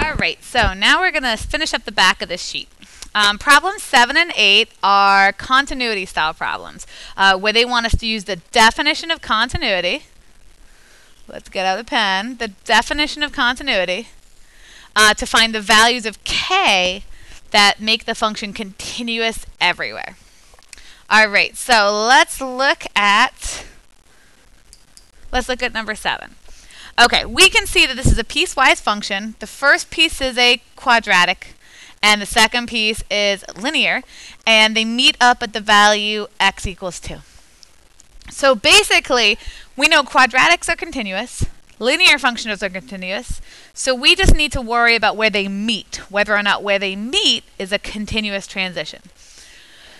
All right, so now we're going to finish up the back of this sheet. Problems 7 and 8 are continuity style problems, where they want us to use the definition of continuity. Let's get out the pen. The definition of continuity to find the values of k that make the function continuous everywhere. All right, so let's look at number 7. Okay, we can see that this is a piecewise function. The first piece is a quadratic, and the second piece is linear, and they meet up at the value x equals 2. So basically, we know quadratics are continuous, linear functions are continuous, so we just need to worry about where they meet, whether or not where they meet is a continuous transition.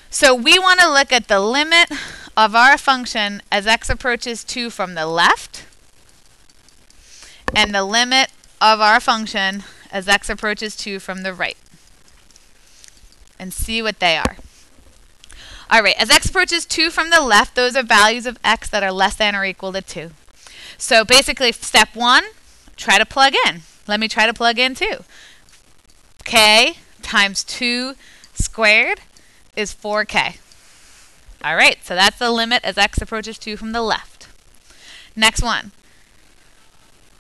So we want to look at the limit of our function as x approaches 2 from the left, and the limit of our function as x approaches 2 from the right, and see what they are. All right, as x approaches 2 from the left, those are values of x that are less than or equal to 2. So basically, step 1, try to plug in. Let me try to plug in 2. K times 2 squared is 4k. All right, so that's the limit as x approaches 2 from the left. Next one.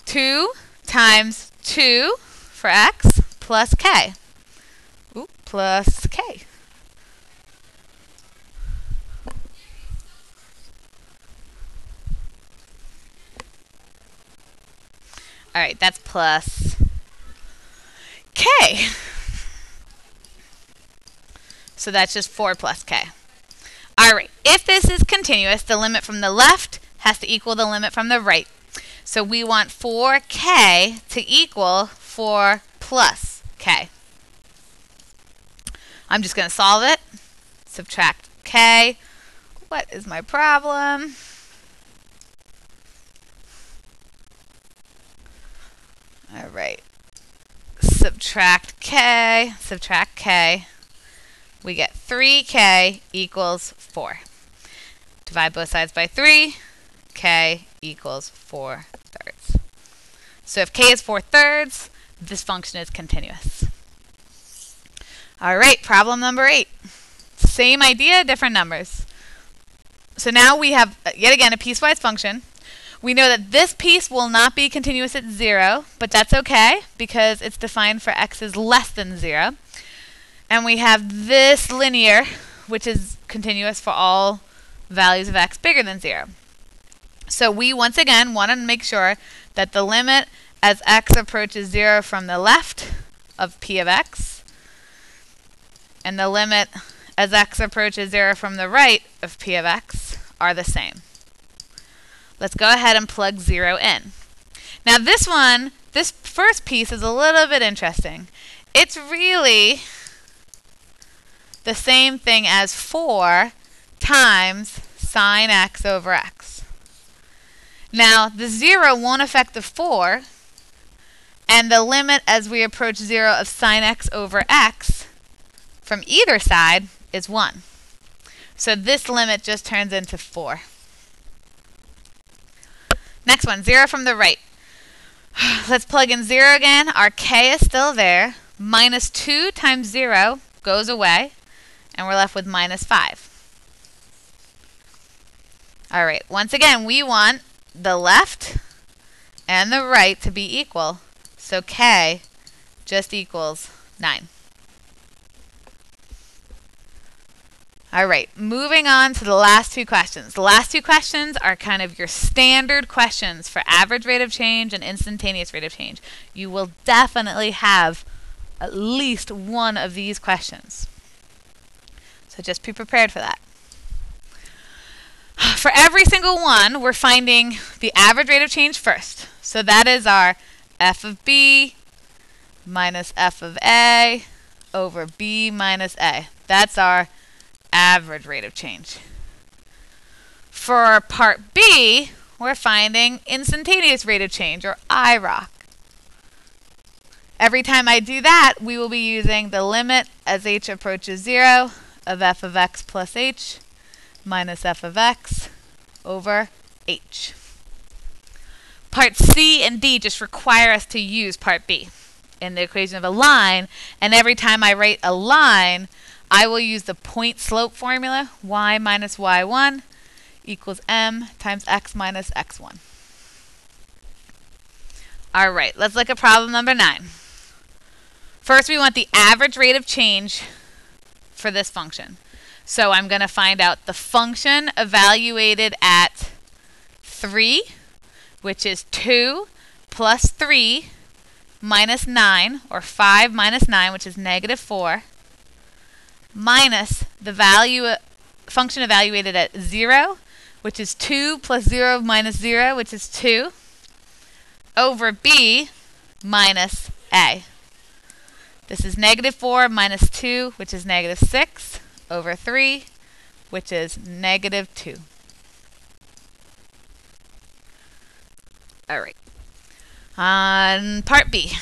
2 times 2 for x plus k. Ooh, plus k. All right, that's plus k. So that's just 4 plus k. All right, if this is continuous, the limit from the left has to equal the limit from the right. So we want 4k to equal 4 plus k. I'm just going to solve it. Subtract k. What is my problem? All right. Subtract k. We get 3k equals 4. Divide both sides by 3. K equals 4 thirds. So if k is 4 thirds, this function is continuous. All right, problem number 8. Same idea, different numbers. So now we have, yet again, a piecewise function. We know that this piece will not be continuous at 0, but that's okay because it's defined for x is less than 0. And we have this linear, which is continuous for all values of x bigger than 0. So we, once again, want to make sure that the limit as x approaches 0 from the left of p of x and the limit as x approaches 0 from the right of p of x are the same. Let's go ahead and plug 0 in. Now this first piece is a little bit interesting. It's really the same thing as 4 times sine x over x. Now, the 0 won't affect the 4, and the limit as we approach 0 of sine x over x from either side is 1. So this limit just turns into 4. Next one, 0 from the right. Let's plug in 0 again. Our k is still there. Minus 2 times 0 goes away, and we're left with minus 5. All right, once again, we want the left and the right to be equal. So k just equals 9. All right, moving on to the last 2 questions. The last 2 questions are kind of your standard questions for average rate of change and instantaneous rate of change. You will definitely have at least one of these questions. So just be prepared for that. For every single one, we're finding the average rate of change first. So that is our f of b minus f of a over b minus a. That's our average rate of change. For part B, we're finding instantaneous rate of change, or IROC. Every time I do that, we will be using the limit as h approaches 0 of f of x plus h minus f of x over h. Part C and D just require us to use part B. in the equation of a line, and every time I write a line, I will use the point slope formula, y minus y1 equals m times x minus x1. All right, let's look at problem number 9. First, we want the average rate of change for this function. So I'm going to find out the function evaluated at 3, which is 2 plus 3 minus 9, or 5 minus 9, which is negative 4, minus the function evaluated at 0, which is 2 plus 0 minus 0, which is 2, over b minus a. This is negative 4 minus 2, which is negative 6, over 3, which is negative 2. All right. On part B,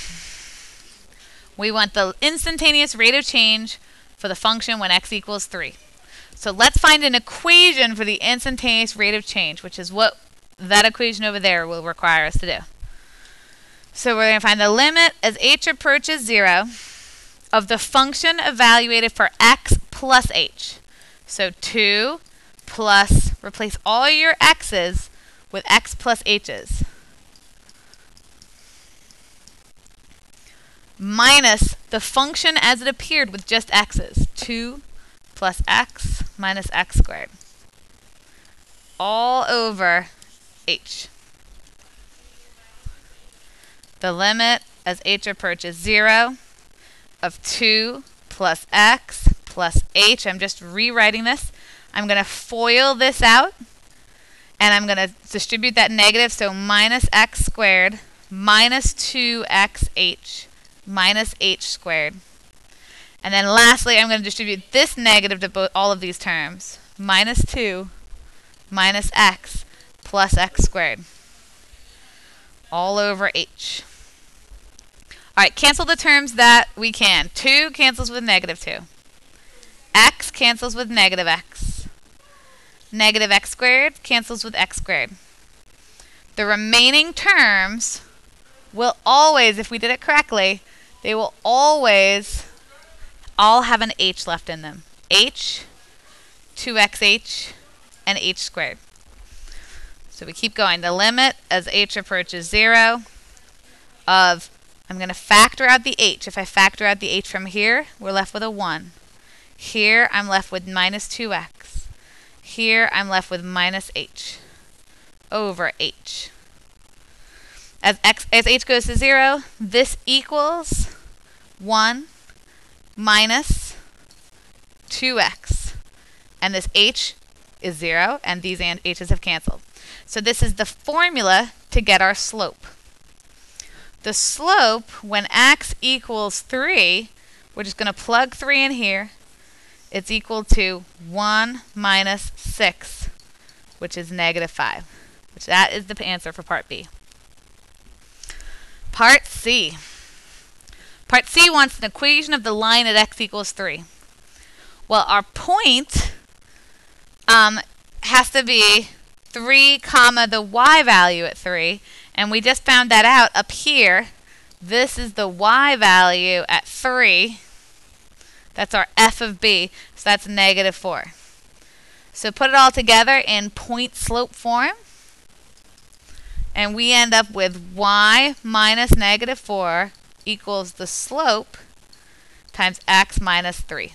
we want the instantaneous rate of change for the function when x equals 3. So let's find an equation for the instantaneous rate of change, which is what that equation over there will require us to do. So we're going to find the limit as h approaches 0 of the function evaluated for x plus h. So 2 plus, replace all your x's with x plus h's, minus the function as it appeared with just x's, 2 plus x minus x squared, all over h. The limit as h approaches 0 of 2 plus x plus h. I'm just rewriting this. I'm going to FOIL this out, and I'm going to distribute that negative, so minus x squared minus 2xh minus h squared. And then lastly, I'm going to distribute this negative to all of these terms. Minus 2 minus x plus x squared, all over h. All right, cancel the terms that we can. 2 cancels with negative 2. X cancels with negative x. Negative x squared cancels with x squared. The remaining terms will always, if we did it correctly, they will always all have an h left in them. H, 2xh, and h squared. So we keep going. The limit as h approaches 0 of, I'm going to factor out the h. If I factor out the h from here, we're left with a 1. Here, I'm left with minus 2x. Here, I'm left with minus h over h. As h goes to 0, this equals 1 minus 2x. And this h is 0, and these h's have canceled. So this is the formula to get our slope. The slope, when x equals 3, we're just going to plug 3 in here. It's equal to 1 minus 6, which is negative 5. Which that is the answer for part B. Part C. Part C wants an equation of the line at x equals 3. Well, our point has to be 3 comma the y value at 3. And we just found that out up here. This is the y value at 3. That's our f of b. So that's negative 4. So put it all together in point slope form. And we end up with y minus negative 4 equals the slope times x minus 3.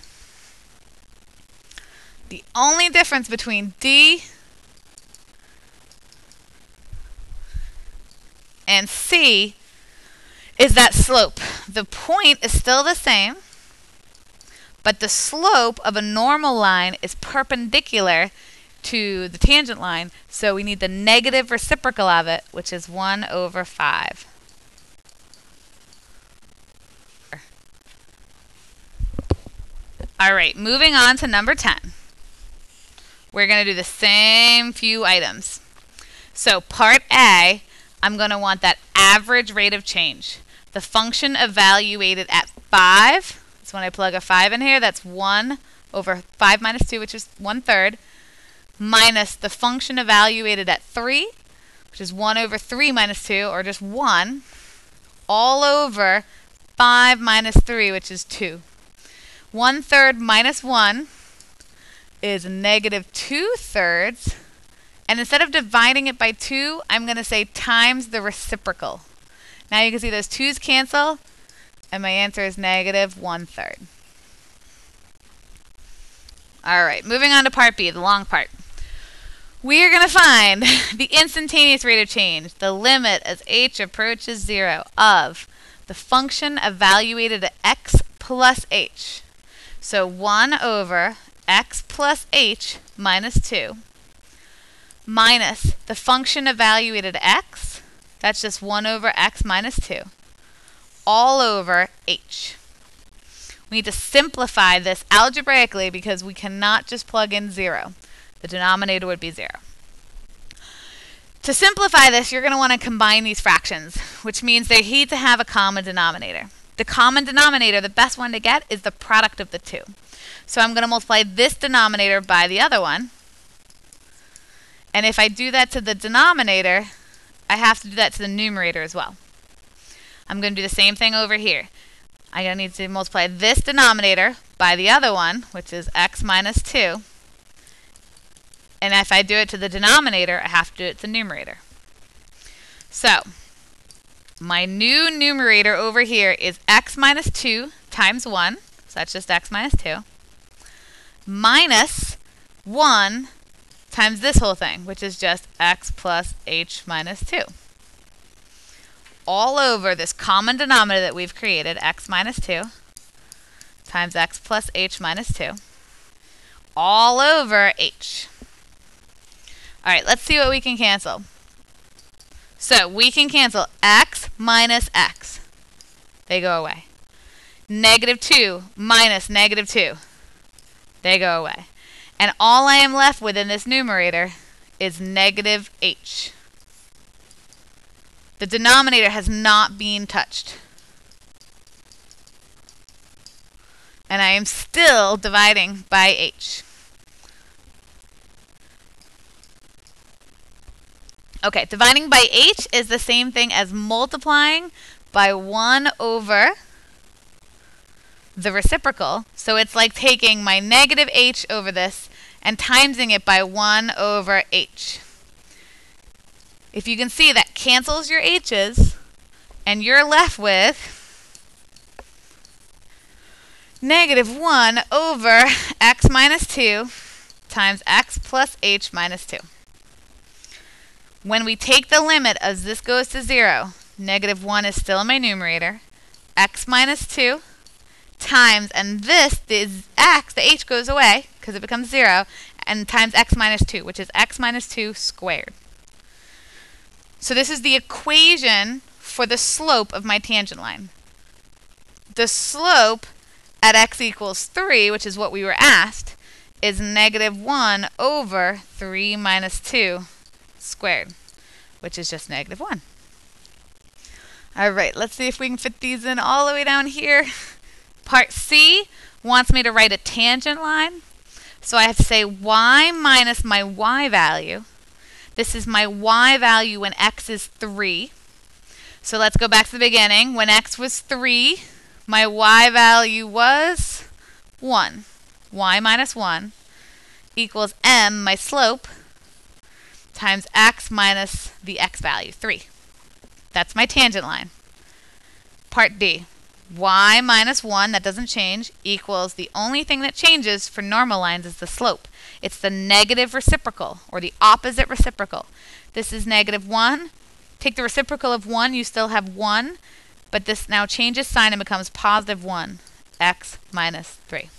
The only difference between D and C is that slope. The point is still the same, but the slope of a normal line is perpendicular to the tangent line, so we need the negative reciprocal of it, which is 1 over 5. All right, moving on to number 10. We're going to do the same few items. So part A, I'm going to want that average rate of change. The function evaluated at 5, so when I plug a 5 in here, that's 1 over 5 minus 2, which is 1/3, minus the function evaluated at 3, which is 1 over 3 minus 2, or just 1, all over 5 minus 3, which is 2. 1/3 minus 1 is negative 2/3. And instead of dividing it by 2, I'm going to say times the reciprocal. Now you can see those 2's cancel, and my answer is negative 1/3. All right, moving on to part B, the long part. We are going to find the instantaneous rate of change, the limit as h approaches 0 of the function evaluated at x plus h. So 1 over x plus h minus 2 minus the function evaluated at x, that's just 1 over x minus 2, all over h. We need to simplify this algebraically because we cannot just plug in 0. The denominator would be 0. To simplify this, you're going to want to combine these fractions, which means they need to have a common denominator. The common denominator, the best one to get, is the product of the two. So I'm going to multiply this denominator by the other one. And if I do that to the denominator, I have to do that to the numerator as well. I'm going to do the same thing over here. I'm going to need to multiply this denominator by the other one, which is x minus 2. And if I do it to the denominator, I have to do it to the numerator. So my new numerator over here is x minus 2 times 1. So that's just x minus 2. Minus 1 times this whole thing, which is just x plus h minus 2. All over this common denominator that we've created, x minus 2 times x plus h minus 2, all over h. All right, let's see what we can cancel. So we can cancel x minus x. They go away. Negative 2 minus negative 2. They go away. And all I am left with in this numerator is negative h. The denominator has not been touched. And I am still dividing by h. Okay, dividing by h is the same thing as multiplying by 1 over the reciprocal. So it's like taking my negative h over this and timesing it by 1 over h. If you can see, that cancels your h's, and you're left with negative 1 over x minus 2 times x plus h minus 2. When we take the limit as this goes to 0, negative 1 is still in my numerator, x minus 2 times, and this is x, the h goes away because it becomes 0, and times x minus 2, which is x minus 2 squared. So this is the equation for the slope of my tangent line. The slope at x equals 3, which is what we were asked, is negative 1 over 3 minus 2 squared, which is just negative 1. All right, let's see if we can fit these in all the way down here. Part C wants me to write a tangent line. So I have to say y minus my y value. This is my y value when x is 3. So let's go back to the beginning. When x was 3, my y value was 1. Y minus 1 equals m, my slope, times x minus the x value, 3. That's my tangent line. Part D, y minus 1, that doesn't change, equals, the only thing that changes for normal lines is the slope. It's the negative reciprocal, or the opposite reciprocal. This is negative 1. Take the reciprocal of 1, you still have 1, but this now changes sign and becomes positive 1, x minus 3.